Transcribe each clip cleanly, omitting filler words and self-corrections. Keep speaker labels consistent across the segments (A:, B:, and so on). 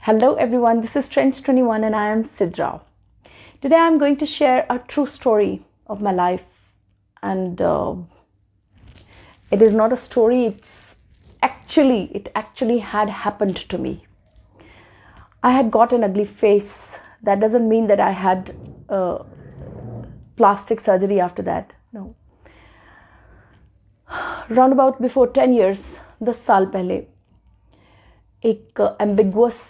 A: Hello everyone, this is Trends21 and I am Sidra. Today I am going to share a true story of my life, and it is not a story, it actually had happened to me. I had got an ugly face. That doesn't mean that I had plastic surgery after that. No. Round about before 10 years, 10 साल पहले एक ambiguous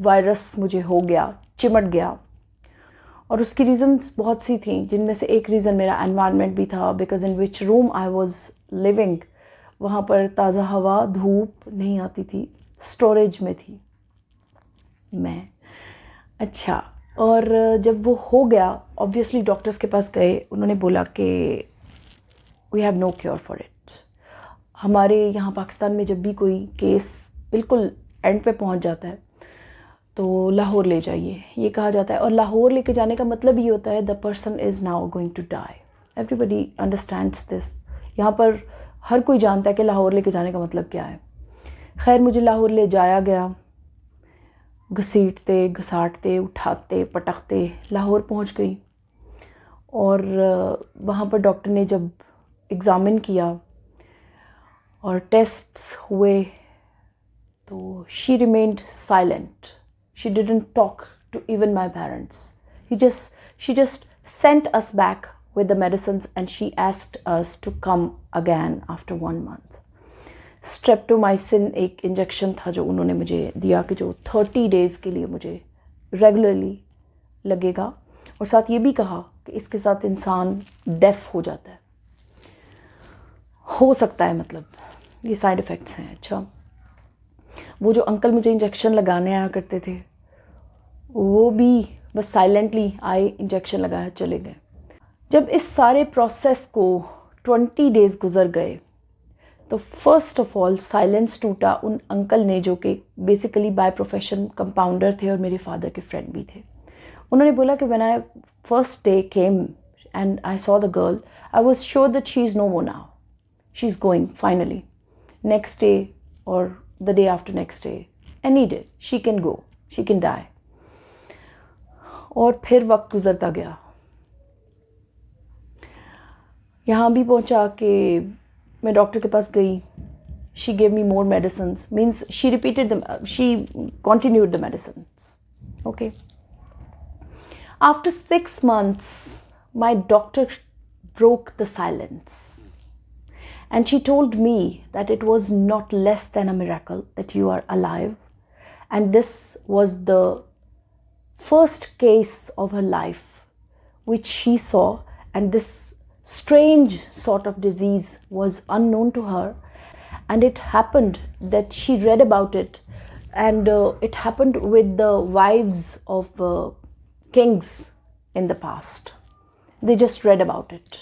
A: virus मुझे हो गया, चिमट गया, और उसकी reasons बहुत सी थी, जिनमें से एक रीज़न मेरा एनवायरनमेंट भी था, because in which room I was living वहाँ पर ताज़ा हवा, धूप नहीं आती थी, स्टोरेज में थी मैं। अच्छा, और जब वो हो गया, ऑब्वियसली डॉक्टर्स के पास गए, उन्होंने बोला कि we have no cure for it. हमारे यहाँ पाकिस्तान में जब भी कोई केस बिल्कुल एंड पे पहुँच जाता है तो लाहौर ले जाइए, ये कहा जाता है। और लाहौर लेके जाने का मतलब ये होता है the person is now going to die. Everybody understands this. यहाँ पर हर कोई जानता है कि लाहौर लेके जाने का मतलब क्या है। खैर, मुझे लाहौर ले जाया गया, घसीटते घसाटते उठाते पटकते लाहौर पहुँच गई। और वहाँ पर डॉक्टर ने जब एग्ज़ामिन किया और टेस्ट्स हुए तो she remained silent. She didn't talk to even my parents. She just sent us back with the medicines and she asked us to come again after 1 month. Streptomycin एक injection था जो उन्होंने मुझे दिया कि जो 30 days के लिए मुझे रेगुलरली लगेगा, और साथ ये भी कहा कि इसके साथ इंसान डेफ हो जाता है, हो सकता है, मतलब ये साइड इफ़ेक्ट्स हैं। अच्छा, वो जो अंकल मुझे इंजेक्शन लगाने आया करते थे वो भी बस साइलेंटली आए, इंजेक्शन लगाया, चले गए। जब इस सारे प्रोसेस को 20 days गुजर गए तो फर्स्ट ऑफ ऑल साइलेंस टूटा उन अंकल ने, जो कि बेसिकली बाय प्रोफेशन कंपाउंडर थे और मेरे फादर के फ्रेंड भी थे। उन्होंने बोला कि when I first day came and I saw the girl, I was sure that she is no more now, she is going finally. Next day और the day after next day, any day, she can go, she can die. और फिर वक्त गुजरता गया, यहाँ भी पहुँचा कि मैं डॉक्टर के पास गई। she gave me more medicines, means she repeated them, she continued the medicines. Okay, after 6 months my doctor broke the silence. And she told me that it was not less than a miracle that you are alive. And this was the first case of her life which she saw. And this strange sort of disease was unknown to her. And it happened that she read about it. And it happened with the wives of kings in the past. They just read about it.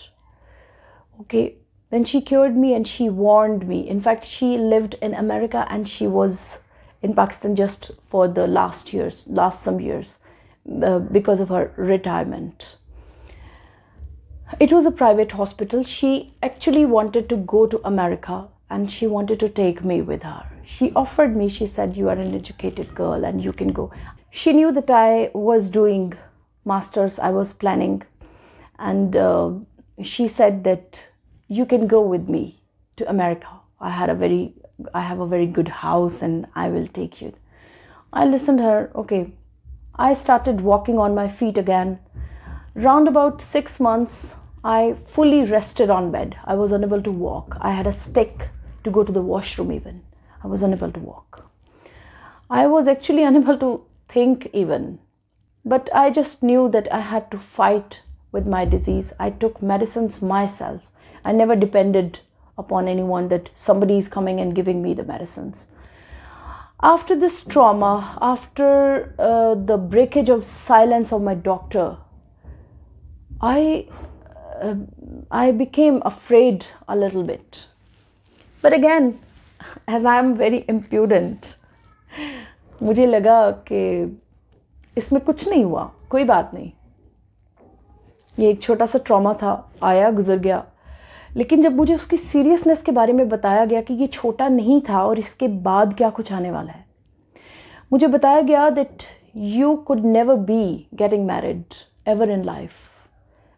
A: Okay. Then she cured me and she warned me. In fact, she lived in America and she was in Pakistan just for the last some years, because of her retirement. It was a private hospital. She actually wanted to go to America and she wanted to take me with her. She offered me, she said, you are an educated girl and you can go. She knew that I was doing masters, I was planning, and she said that you can go with me to America. I have a very good house and I will take you. I listened to her. Okay. I started walking on my feet again. Round about 6 months, I fully rested on bed. I was unable to walk. I had a stick to go to the washroom even. I was unable to walk. I was actually unable to think even. But I just knew that I had to fight with my disease. I took medicines myself. I never depended upon anyone that somebody is coming and giving me the medicines. After this trauma, after the breakage of silence of my doctor, I became afraid a little bit. But again, as I am very impudent, मुझे लगा कि इसमें कुछ नहीं हुआ, कोई बात नहीं, ये एक छोटा सा ट्रॉमा था, आया गुजर गया। लेकिन जब मुझे उसकी सीरियसनेस के बारे में बताया गया कि ये छोटा नहीं था और इसके बाद क्या कुछ आने वाला है, मुझे बताया गया that you could never be getting married ever in life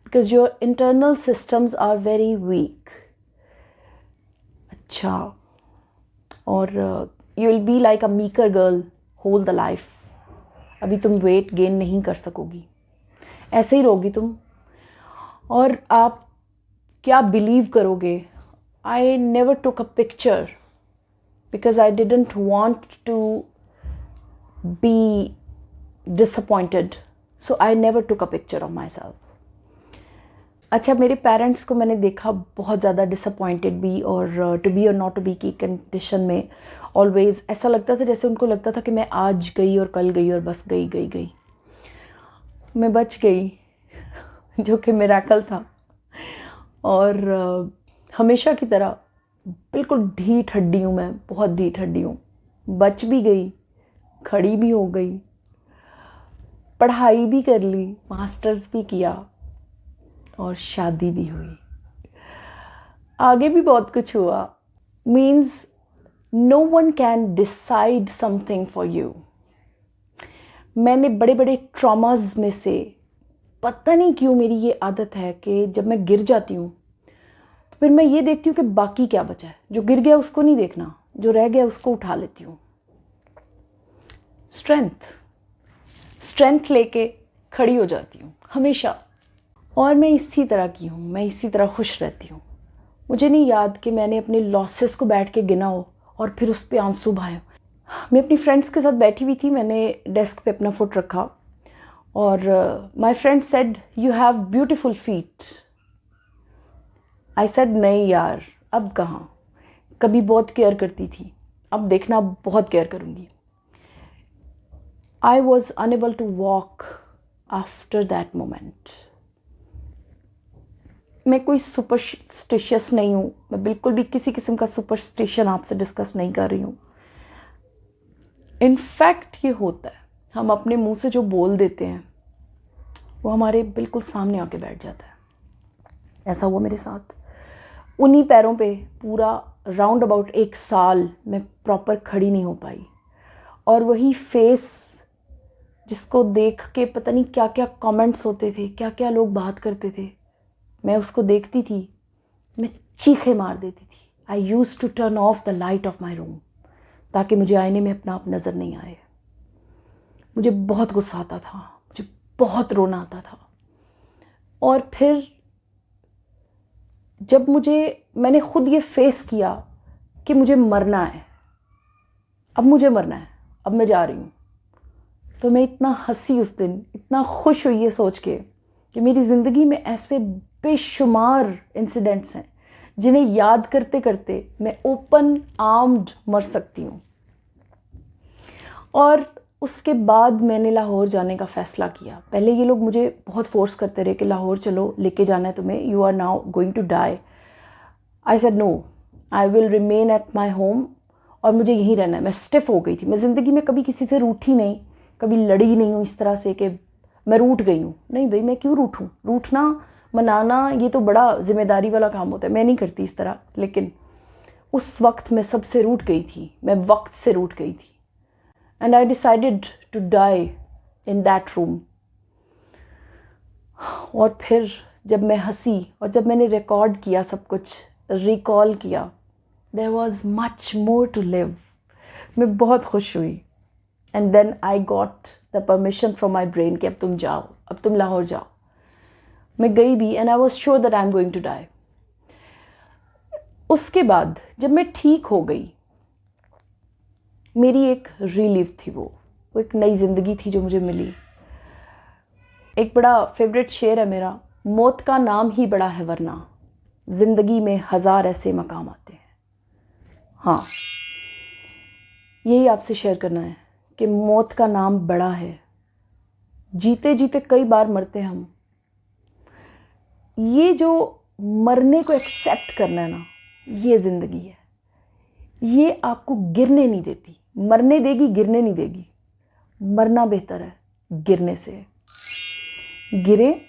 A: because your internal systems are very weak. अच्छा, और you will be like a meeker girl whole the life. अभी तुम वेट गेन नहीं कर सकोगी, ऐसे ही रहोगी तुम. और आप क्या बिलीव करोगे, I never took a picture because I didn't want to be disappointed, so I never took a picture of myself. अच्छा, मेरे पेरेंट्स को मैंने देखा बहुत ज़्यादा डिसअपॉइंटेड भी, और टू बी और नॉट टू बी की कंडीशन में ऑलवेज़ ऐसा लगता था जैसे उनको लगता था कि मैं आज गई और कल गई और बस गई गई गई. मैं बच गई जो कि मिरेकल था. और हमेशा की तरह बिल्कुल ढीठ हड्डी हूँ मैं, बहुत ढीठ हड्डी हूँ. बच भी गई, खड़ी भी हो गई, पढ़ाई भी कर ली, मास्टर्स भी किया और शादी भी हुई. आगे भी बहुत कुछ हुआ. Means no one can decide something for you. मैंने बड़े बड़े ट्रॉमास में से, पता नहीं क्यों मेरी ये आदत है कि जब मैं गिर जाती हूँ तो फिर मैं ये देखती हूँ कि बाकी क्या बचा है. जो गिर गया उसको नहीं देखना, जो रह गया उसको उठा लेती हूँ. स्ट्रेंथ लेके खड़ी हो जाती हूँ हमेशा. और मैं इसी तरह की हूँ, मैं इसी तरह खुश रहती हूँ. मुझे नहीं याद कि मैंने अपने लॉसेस को बैठ के गिना हो और फिर उस पर आंसू बहाए हो. मैं अपनी फ्रेंड्स के साथ बैठी हुई थी, मैंने डेस्क पे अपना फुट रखा और my friend said you have beautiful feet. I said नहीं यार, अब कहाँ. कभी बहुत केयर करती थी, अब देखना बहुत केयर करूँगी. I was unable to walk after that moment. मैं कोई सुपरस्टिशियस नहीं हूँ, मैं बिल्कुल भी किसी किस्म का सुपरस्टिशन आपसे डिस्कस नहीं कर रही हूँ. इनफैक्ट ये होता है, हम अपने मुंह से जो बोल देते हैं वो हमारे बिल्कुल सामने आके बैठ जाता है. ऐसा हुआ मेरे साथ. उन्हीं पैरों पे पूरा राउंड अबाउट 1 साल मैं प्रॉपर खड़ी नहीं हो पाई. और वही फेस जिसको देख के पता नहीं क्या क्या कमेंट्स होते थे, क्या क्या लोग बात करते थे, मैं उसको देखती थी, मैं चीखें मार देती थी. I use to turn off the light off my room ताकि मुझे आईने में अपना आप नज़र नहीं आए. मुझे बहुत गुस्सा आता था, मुझे बहुत रोना आता था. और फिर जब मैंने खुद ये फेस किया कि मुझे मरना है, अब मुझे मरना है, अब मैं जा रही हूँ, तो मैं इतना हंसी उस दिन, इतना खुश हुई ये सोच के कि मेरी ज़िंदगी में ऐसे बेशुमार इंसिडेंट्स हैं जिन्हें याद करते करते मैं ओपन आर्म्ड मर सकती हूँ. और उसके बाद मैंने लाहौर जाने का फ़ैसला किया. पहले ये लोग मुझे बहुत फोर्स करते रहे कि लाहौर चलो, लेके जाना है तुम्हें, you are now going to die. I said no, I will remain at my home. और मुझे यहीं रहना है. मैं स्टिफ हो गई थी. मैं ज़िंदगी में कभी किसी से रूठी नहीं, कभी लड़ी नहीं हूँ इस तरह से कि मैं रूठ गई हूँ. नहीं भाई, मैं क्यों रूठूँ. रूठना, मनाना, ये तो बड़ा जिम्मेदारी वाला काम होता है, मैं नहीं करती इस तरह. लेकिन उस वक्त मैं सबसे रूठ गई थी, मैं वक्त से रूठ गई थी. And I decided to die in that room. और फिर जब मैं हंसी और जब मैंने रिकॉर्ड किया, सब कुछ रिकॉल किया, there was much more to live. मैं बहुत खुश हुई. And then I got the permission from my brain कि अब तुम जाओ, अब तुम लाहौर जाओ. मैं गई भी and I was sure that I'm going to die. उसके बाद जब मैं ठीक हो गई, मेरी एक रिलीफ थी, वो एक नई ज़िंदगी थी जो मुझे मिली. एक बड़ा फेवरेट शेर है मेरा, मौत का नाम ही बड़ा है वरना ज़िंदगी में 1000 ऐसे मकाम आते हैं. हाँ, यही आपसे शेयर करना है कि मौत का नाम बड़ा है. जीते जीते कई बार मरते हम. ये जो मरने को एक्सेप्ट करना है ना, ये ज़िंदगी है. ये आपको गिरने नहीं देती. मरने देगी, गिरने नहीं देगी. मरना बेहतर है गिरने से. गिरे,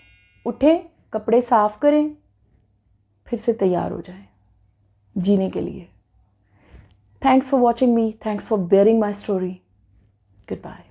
A: उठे, कपड़े साफ करें, फिर से तैयार हो जाएं जीने के लिए. Thanks for watching me. Thanks for bearing my story. Goodbye.